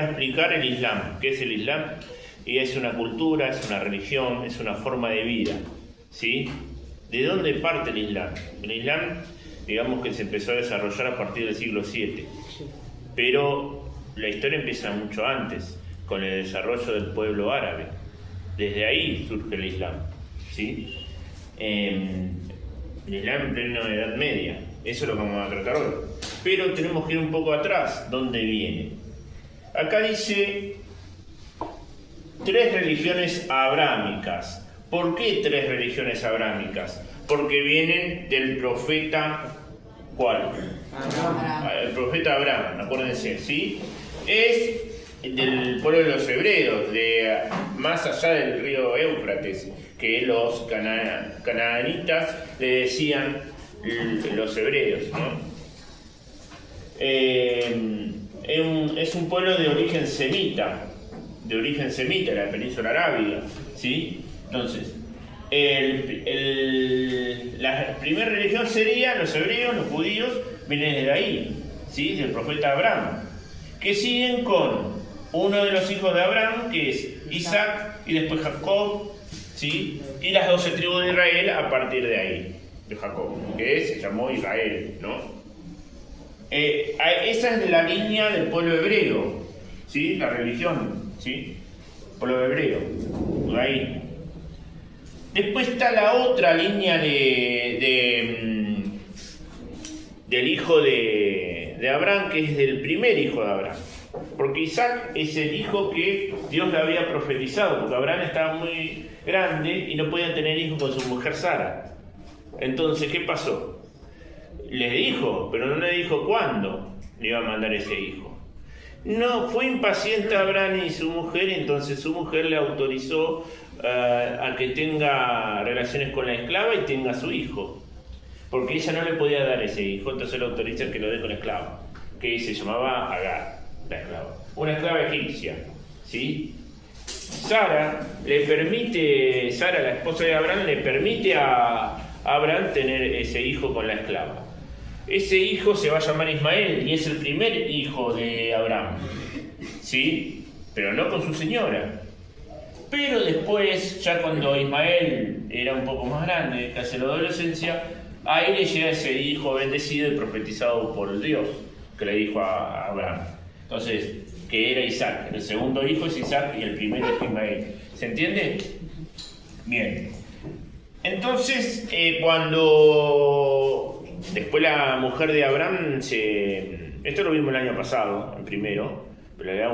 explicar el Islam. ¿Qué es el Islam? Y es una cultura, es una religión, es una forma de vida, ¿sí? ¿De dónde parte el Islam? El Islam, digamos que se empezó a desarrollar a partir del siglo VII, pero la historia empieza mucho antes, con el desarrollo del pueblo árabe. Desde ahí surge el Islam, ¿sí? El Islam en plena Edad Media, eso es lo que vamos a tratar hoy. Pero tenemos que ir un poco atrás, ¿dónde viene? Acá dice 3 religiones abrámicas. ¿Por qué 3 religiones abrámicas? Porque vienen del profeta, ¿cuál? Abraham. El profeta Abraham, acuérdense, ¿sí? Es del pueblo de los hebreos, de más allá del río Éufrates, que los canaanitas le decían los hebreos, ¿no? Es un pueblo de origen semita, de la península arábiga, ¿sí? Entonces, la primera religión sería los hebreos, los judíos, vienen de ahí, ¿sí? Del profeta Abraham, que siguen con uno de los hijos de Abraham, que es Isaac, y después Jacob, ¿sí? Y las 12 tribus de Israel a partir de ahí, de Jacob, que se llamó Israel, ¿no? Esa es la línea del pueblo hebreo, ¿sí? La religión, ¿sí? Pueblo hebreo, por ahí. Después está la otra línea del hijo de Abraham, que es del primer hijo de Abraham. Porque Isaac es el hijo que Dios le había profetizado, porque Abraham estaba muy grande y no podía tener hijos con su mujer Sara. Entonces, ¿qué pasó? Le dijo, pero no le dijo cuándo le iba a mandar ese hijo. No, fue impaciente Abraham y su mujer, y entonces su mujer le autorizó a que tenga relaciones con la esclava y tenga a su hijo. Porque ella no le podía dar ese hijo, entonces le autoriza que lo dé con la esclava, que se llamaba Agar, la esclava. Una esclava egipcia, ¿sí? Sara, la esposa de Abraham, le permite a Abraham tener ese hijo con la esclava. Ese hijo se va a llamar Ismael y es el primer hijo de Abraham, ¿sí? Pero no con su señora. Pero después, ya cuando Ismael era un poco más grande, casi la adolescencia, ahí le llega ese hijo bendecido y profetizado por Dios, que le dijo a Abraham. Entonces, que era Isaac. El segundo hijo es Isaac y el primero es Ismael. ¿Se entiende? Bien. Entonces, cuando después la mujer de Abraham esto lo vimos el año pasado, en primero, pero le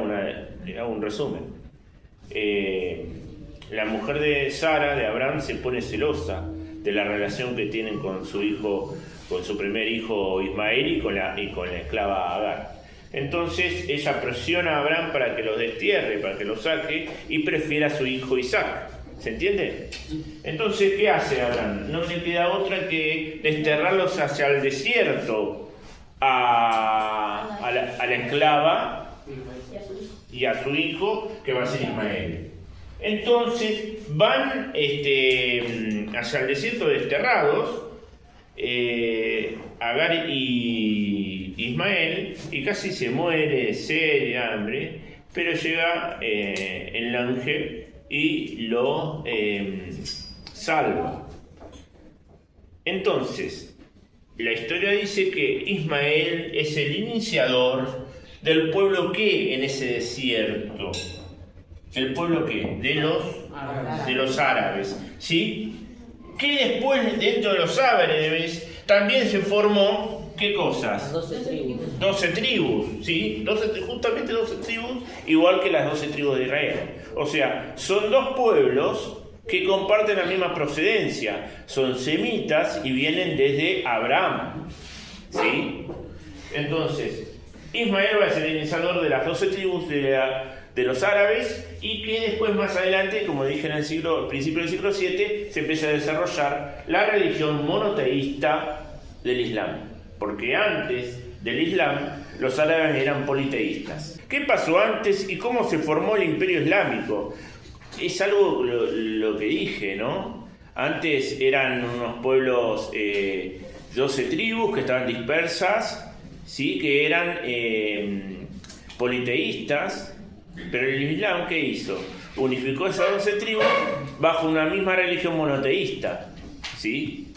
hago un resumen. La mujer de Sara, de Abraham, se pone celosa de la relación que tienen con su hijo, con su primer hijo Ismael y con la esclava Agar. Entonces ella presiona a Abraham para que los destierre, para que los saque, y prefiere a su hijo Isaac. ¿Se entiende? Entonces, ¿qué hace Abraham? No le queda otra que desterrarlos hacia el desierto a la esclava y a su hijo, que va a ser Ismael. Entonces van hacia el desierto desterrados, Agar y Ismael, y casi se muere de sed, de hambre, pero llega el ángel y lo salva. Entonces, la historia dice que Ismael es el iniciador del pueblo que en ese desierto. ¿El pueblo qué? De los árabes, ¿sí? Que después dentro de los árabes también se formó, ¿qué cosas? 12 tribus. 12 tribus, ¿sí? Justamente 12 tribus, igual que las 12 tribus de Israel. O sea, son dos pueblos que comparten la misma procedencia. Son semitas y vienen desde Abraham, ¿sí? Entonces, Ismael va a ser el iniciador de las 12 tribus de los árabes, y que después, más adelante, como dije en el principio del siglo VII, se empieza a desarrollar la religión monoteísta del Islam. Porque antes del Islam, los árabes eran politeístas. ¿Qué pasó antes y cómo se formó el imperio islámico? Es algo lo que dije, ¿no? Antes eran unos pueblos, 12 tribus que estaban dispersas, ¿sí? Que eran politeístas, Pero el Islam, ¿qué hizo? Unificó esas 12 tribus bajo una misma religión monoteísta, ¿sí?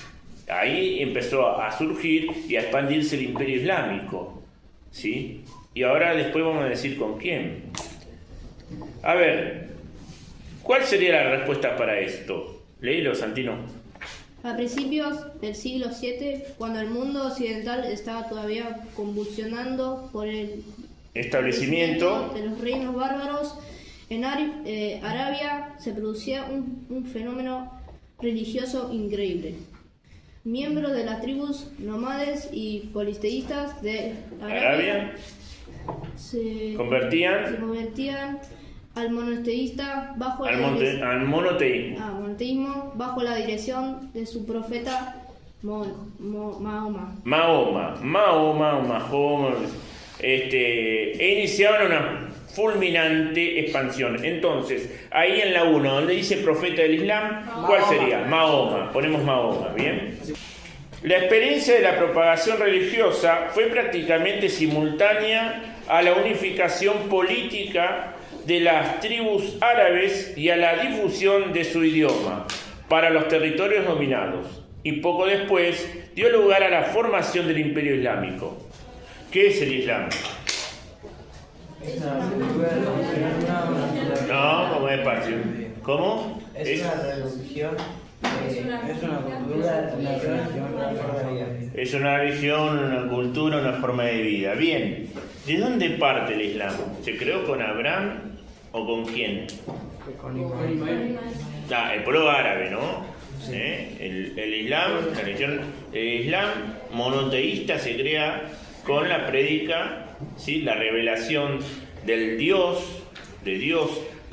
Ahí empezó a surgir y a expandirse el imperio islámico, ¿sí? Y ahora después vamos a decir con quién. A ver, ¿cuál sería la respuesta para esto? Léelo, Santino. A principios del siglo VII, cuando el mundo occidental estaba todavía convulsionando por el Establecimiento de los reinos bárbaros, en Arabia se producía un fenómeno religioso increíble. Miembros de las tribus nómades y polisteístas de Arabia se convertían al monoteísta bajo monoteísmo bajo la dirección de su profeta Mahoma. Iniciaban una fulminante expansión. Entonces, ahí en la 1, donde dice profeta del Islam, ¿cuál sería? Mahoma. Ponemos Mahoma, ¿bien? La experiencia de la propagación religiosa fue prácticamente simultánea a la unificación política de las tribus árabes y a la difusión de su idioma para los territorios dominados, y poco después dio lugar a la formación del Imperio Islámico. ¿Qué es el Islam? No, como es patrio. ¿Cómo? Es una religión. Es una cultura, una religión, una forma de vida. Es una religión, una cultura, una forma de vida. Bien, ¿de dónde parte el Islam? ¿Se creó con Abraham o con quién? Con Ismael. El pueblo árabe, ¿no? El Islam, la religión Islam monoteísta se crea con la prédica, ¿sí? La revelación de Dios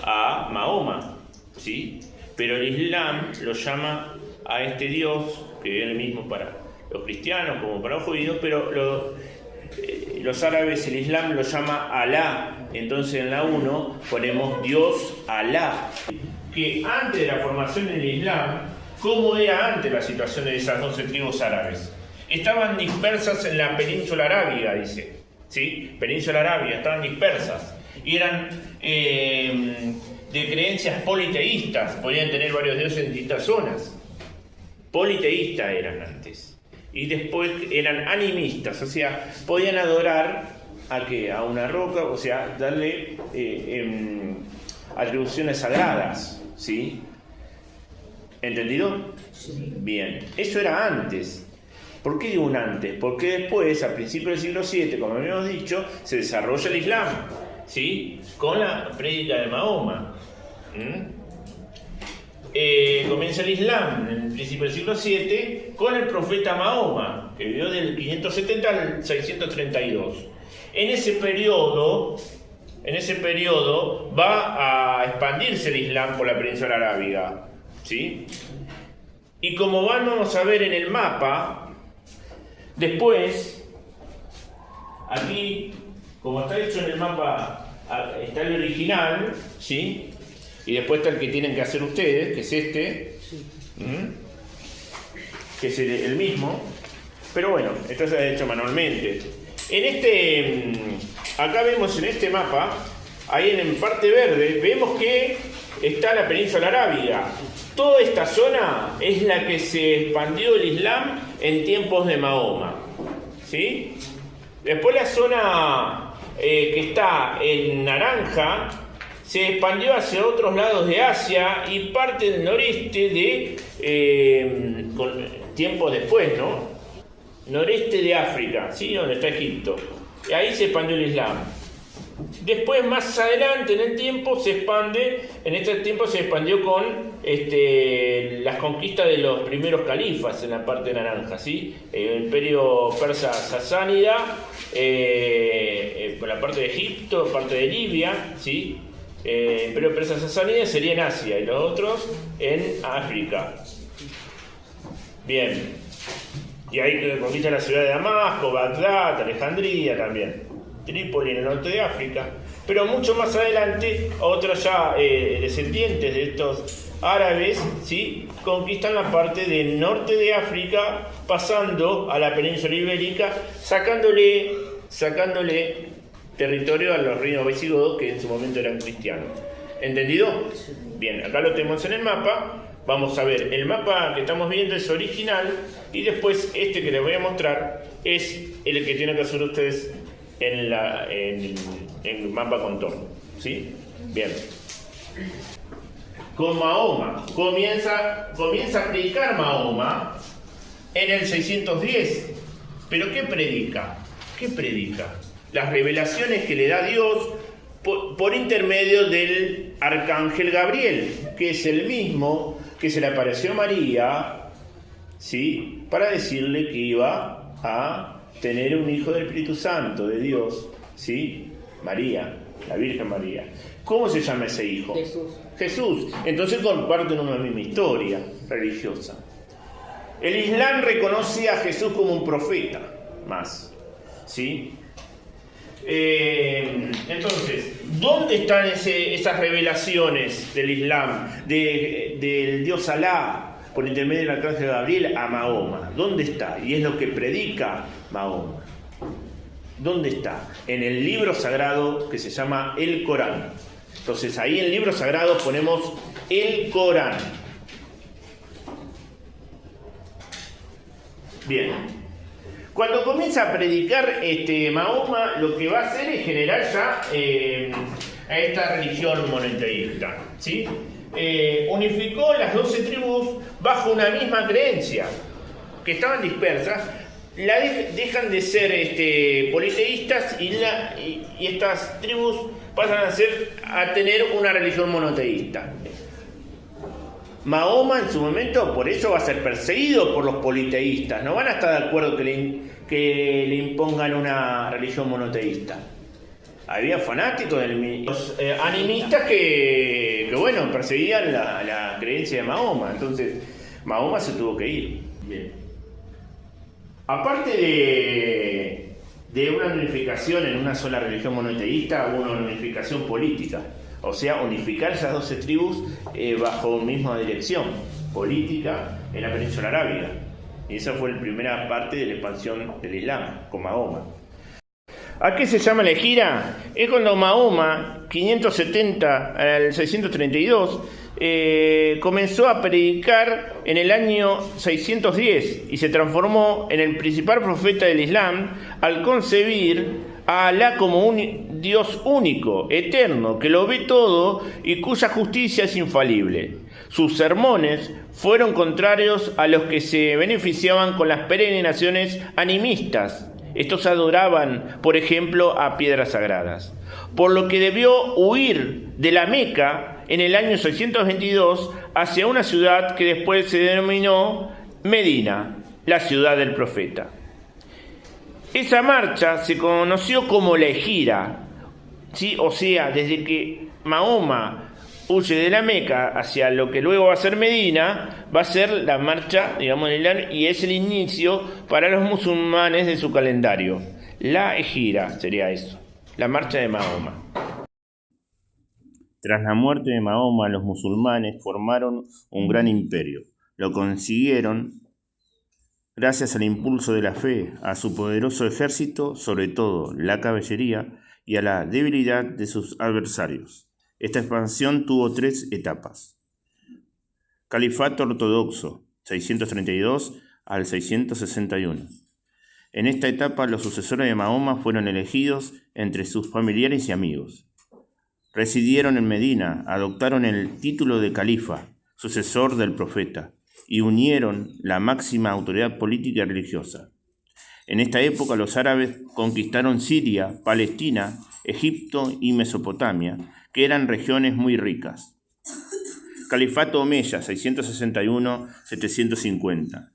a Mahoma, ¿sí? Pero el Islam lo llama a este Dios, que es el mismo para los cristianos como para los judíos, pero los árabes el Islam lo llama Alá. Entonces en la 1 ponemos Dios Alá. Que antes de la formación del Islam, ¿cómo era antes la situación de esas 12 tribus árabes? Estaban dispersas en la península arábiga, dice, ¿sí? Península arábiga, estaban dispersas. Y eran de creencias politeístas, podían tener varios dioses en distintas zonas. Politeístas eran antes. Y después eran animistas, o sea, podían adorar ¿a qué? A una roca, o sea, darle atribuciones sagradas, ¿sí? ¿Entendido? Sí. Bien, eso era antes. ¿Por qué digo un antes? Porque después, a principios del siglo VII, como habíamos dicho, se desarrolla el Islam, ¿sí? Con la prédica de Mahoma. Comienza el Islam en el principio del siglo VII con el profeta Mahoma, que vivió del 570 al 632. En ese periodo va a expandirse el Islam por la península arábiga, ¿sí? Y como vamos a ver en el mapa, después, aquí, como está hecho en el mapa, está el original, ¿sí? Y después está el que tienen que hacer ustedes, que es este, que es el mismo, pero bueno, esto se ha hecho manualmente. Acá vemos en este mapa, ahí en parte verde, vemos que está la península arábiga. Toda esta zona es la que se expandió el Islam en tiempos de Mahoma, ¿sí? Después la zona que está en naranja se expandió hacia otros lados de Asia y parte del noreste con tiempos después, ¿no? Noreste de África, ¿sí? Donde está Egipto. Y ahí se expandió el Islam. Después, más adelante en el tiempo, se expandió con las conquistas de los primeros califas en la parte naranja, ¿sí? El imperio persa sasánida, por la parte de Egipto, parte de Libia, ¿sí? El imperio persa sasánida sería en Asia y los otros en África. Bien. Y ahí conquista la ciudad de Damasco, Bagdad, Alejandría también. Trípoli en el norte de África. Pero mucho más adelante, otros ya descendientes de estos árabes, ¿sí? Conquistan la parte del norte de África, pasando a la península ibérica, sacándole territorio a los reinos visigodos que en su momento eran cristianos. ¿Entendido? Bien, acá lo tenemos en el mapa. Vamos a ver, el mapa que estamos viendo es original y después este que les voy a mostrar es el que tienen que hacer ustedes en el mapa contorno. ¿Sí? Bien. Con Mahoma. Comienza a predicar Mahoma en el 610. ¿Pero qué predica? ¿Qué predica? Las revelaciones que le da Dios por intermedio del arcángel Gabriel, que es el mismo que se le apareció a María, ¿sí?, para decirle que iba a tener un hijo del Espíritu Santo de Dios, ¿sí? María, la Virgen María. ¿Cómo se llama ese hijo? Jesús. Entonces comparten una misma historia religiosa. El Islam reconoce a Jesús como un profeta, más, ¿sí? Entonces, ¿dónde están esas revelaciones del Islam, del Dios Alá, por intermedio del arcángel Gabriel a Mahoma? ¿Dónde está? Y es lo que predica Mahoma. ¿Dónde está? En el libro sagrado que se llama el Corán. Entonces, ahí en el libro sagrado ponemos el Corán. Bien. Cuando comienza a predicar Mahoma, lo que va a hacer es generar ya a esta religión monoteísta, ¿sí? Unificó las 12 tribus bajo una misma creencia, que estaban dispersas, dejan de ser politeístas y estas tribus pasan a tener una religión monoteísta. Mahoma en su momento por eso va a ser perseguido por los politeístas, no van a estar de acuerdo que le impongan una religión monoteísta. Había fanáticos, los animistas que bueno, perseguían la creencia de Mahoma, entonces Mahoma se tuvo que ir. Bien. Aparte de una unificación en una sola religión monoteísta, hubo una unificación política. O sea, unificar esas 12 tribus bajo misma dirección política en la península arábiga. Y esa fue la primera parte de la expansión del Islam, con Mahoma. ¿A qué se llama la gira? Es cuando Mahoma, 570 al 632, comenzó a predicar en el año 610 y se transformó en el principal profeta del Islam al concebir a Alá como un Dios único, eterno, que lo ve todo y cuya justicia es infalible. Sus sermones fueron contrarios a los que se beneficiaban con las peregrinaciones animistas. Estos adoraban, por ejemplo, a piedras sagradas, por lo que debió huir de la Meca en el año 622 hacia una ciudad que después se denominó Medina, la ciudad del profeta. Esa marcha se conoció como la Ejira, ¿sí? O sea, desde que Mahoma huye de la Meca hacia lo que luego va a ser Medina, va a ser la marcha, digamos, en el y es el inicio para los musulmanes de su calendario. La Ejira sería eso, la marcha de Mahoma. Tras la muerte de Mahoma, los musulmanes formaron un gran imperio. Lo consiguieron gracias al impulso de la fe, a su poderoso ejército, sobre todo la caballería, y a la debilidad de sus adversarios. Esta expansión tuvo 3 etapas. Califato ortodoxo, 632 al 661. En esta etapa los sucesores de Mahoma fueron elegidos entre sus familiares y amigos. Residieron en Medina, adoptaron el título de califa, sucesor del profeta, y unieron la máxima autoridad política y religiosa. En esta época los árabes conquistaron Siria, Palestina, Egipto y Mesopotamia, que eran regiones muy ricas. Califato Omeya, 661-750.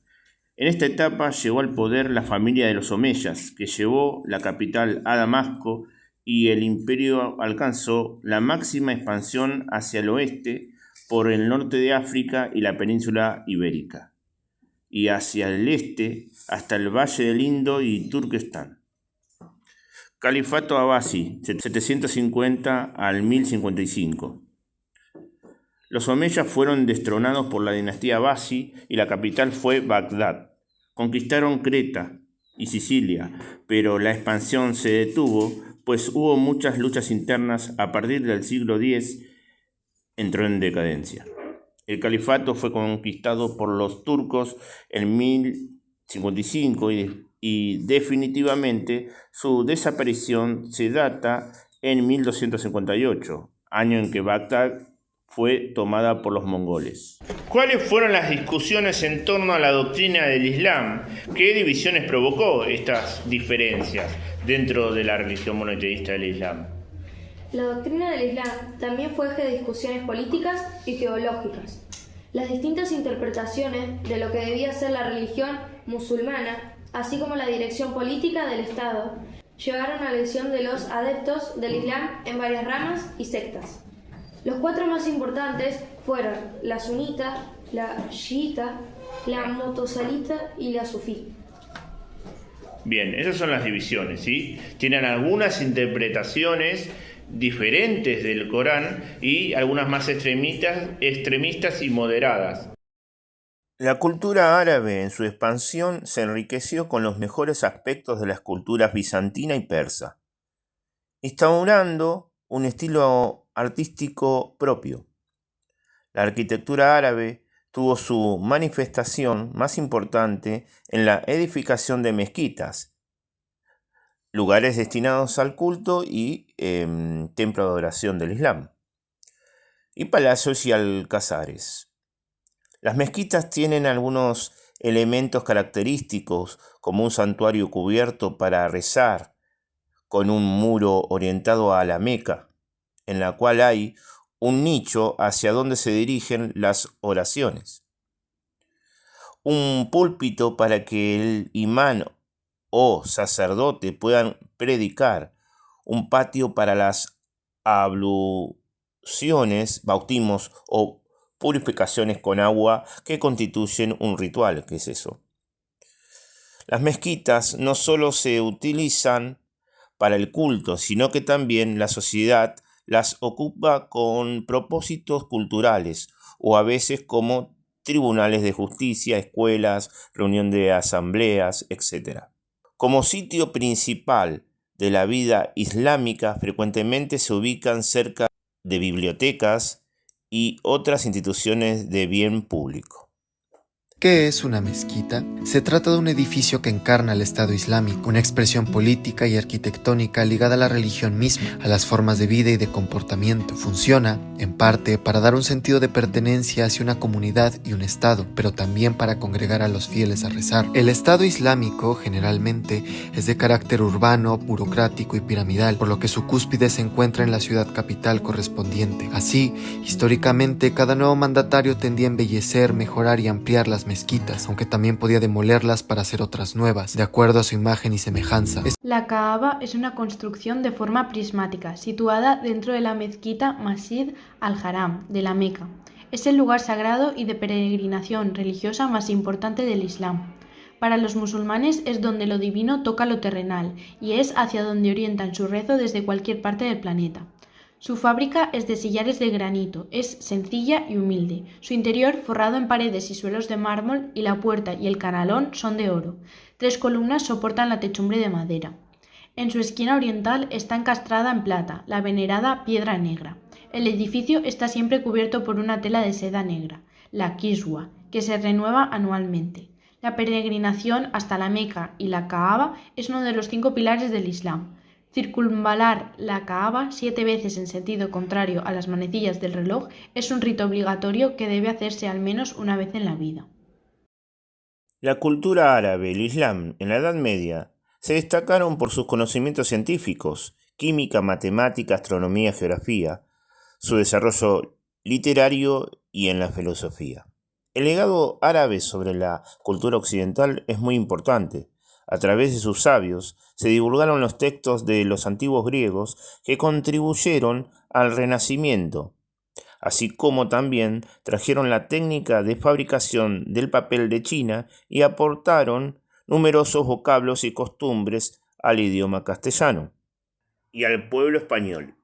En esta etapa llegó al poder la familia de los Omeyas, que llevó la capital a Damasco, y el imperio alcanzó la máxima expansión hacia el oeste por el norte de África y la península ibérica, y hacia el este hasta el valle del Indo y Turquestán. Califato Abbasi, 750 al 1055. Los omeyas fueron destronados por la dinastía Abbasi y la capital fue Bagdad. Conquistaron Creta y Sicilia, pero la expansión se detuvo pues hubo muchas luchas internas. A partir del siglo X entró en decadencia. El califato fue conquistado por los turcos en 1055 y definitivamente su desaparición se data en 1258, año en que Bagdad fue tomada por los mongoles. ¿Cuáles fueron las discusiones en torno a la doctrina del Islam? ¿Qué divisiones provocó estas diferencias dentro de la religión monoteísta del Islam? La doctrina del Islam también fue eje de discusiones políticas y teológicas. Las distintas interpretaciones de lo que debía ser la religión musulmana, así como la dirección política del Estado, llegaron a la visión de los adeptos del Islam en varias ramas y sectas. Los cuatro más importantes fueron la sunita, la chiita, la mu'tazilita y la sufí. Bien, esas son las divisiones, ¿sí? Tienen algunas interpretaciones diferentes del Corán y algunas más extremistas y moderadas. La cultura árabe en su expansión se enriqueció con los mejores aspectos de las culturas bizantina y persa, instaurando un estilo artístico propio. La arquitectura árabe tuvo su manifestación más importante en la edificación de mezquitas, lugares destinados al culto y templo de adoración del Islam, y palacios y alcazares. Las mezquitas tienen algunos elementos característicos, como un santuario cubierto para rezar, con un muro orientado a la Meca, en la cual hay un nicho hacia donde se dirigen las oraciones, un púlpito para que el imán o sacerdote puedan predicar, un patio para las abluciones, bautismos o purificaciones con agua que constituyen un ritual. ¿Qué es eso? Las mezquitas no solo se utilizan para el culto, sino que también la sociedad las ocupa con propósitos culturales o a veces como tribunales de justicia, escuelas, reunión de asambleas, etc. Como sitio principal de la vida islámica, frecuentemente se ubican cerca de bibliotecas y otras instituciones de bien público. ¿Qué es una mezquita? Se trata de un edificio que encarna el Estado Islámico, una expresión política y arquitectónica ligada a la religión misma, a las formas de vida y de comportamiento. Funciona, en parte, para dar un sentido de pertenencia hacia una comunidad y un Estado, pero también para congregar a los fieles a rezar. El Estado Islámico, generalmente, es de carácter urbano, burocrático y piramidal, por lo que su cúspide se encuentra en la ciudad capital correspondiente. Así, históricamente, cada nuevo mandatario tendía a embellecer, mejorar y ampliar las mezquitas, aunque también podía demolerlas para hacer otras nuevas, de acuerdo a su imagen y semejanza. La Kaaba es una construcción de forma prismática, situada dentro de la mezquita Masjid al-Haram de la Meca. Es el lugar sagrado y de peregrinación religiosa más importante del Islam. Para los musulmanes es donde lo divino toca lo terrenal y es hacia donde orientan su rezo desde cualquier parte del planeta. Su fábrica es de sillares de granito, es sencilla y humilde, su interior forrado en paredes y suelos de mármol y la puerta y el canalón son de oro. 3 columnas soportan la techumbre de madera. En su esquina oriental está encastrada en plata la venerada piedra negra. El edificio está siempre cubierto por una tela de seda negra, la kiswa, que se renueva anualmente. La peregrinación hasta la Meca y la Kaaba es uno de los 5 pilares del Islam. Circunvalar la Kaaba 7 veces en sentido contrario a las manecillas del reloj es un rito obligatorio que debe hacerse al menos una vez en la vida. La cultura árabe y el Islam en la Edad Media se destacaron por sus conocimientos científicos, química, matemática, astronomía, geografía, su desarrollo literario y en la filosofía. El legado árabe sobre la cultura occidental es muy importante. A través de sus sabios se divulgaron los textos de los antiguos griegos que contribuyeron al Renacimiento, así como también trajeron la técnica de fabricación del papel de China y aportaron numerosos vocablos y costumbres al idioma castellano y al pueblo español.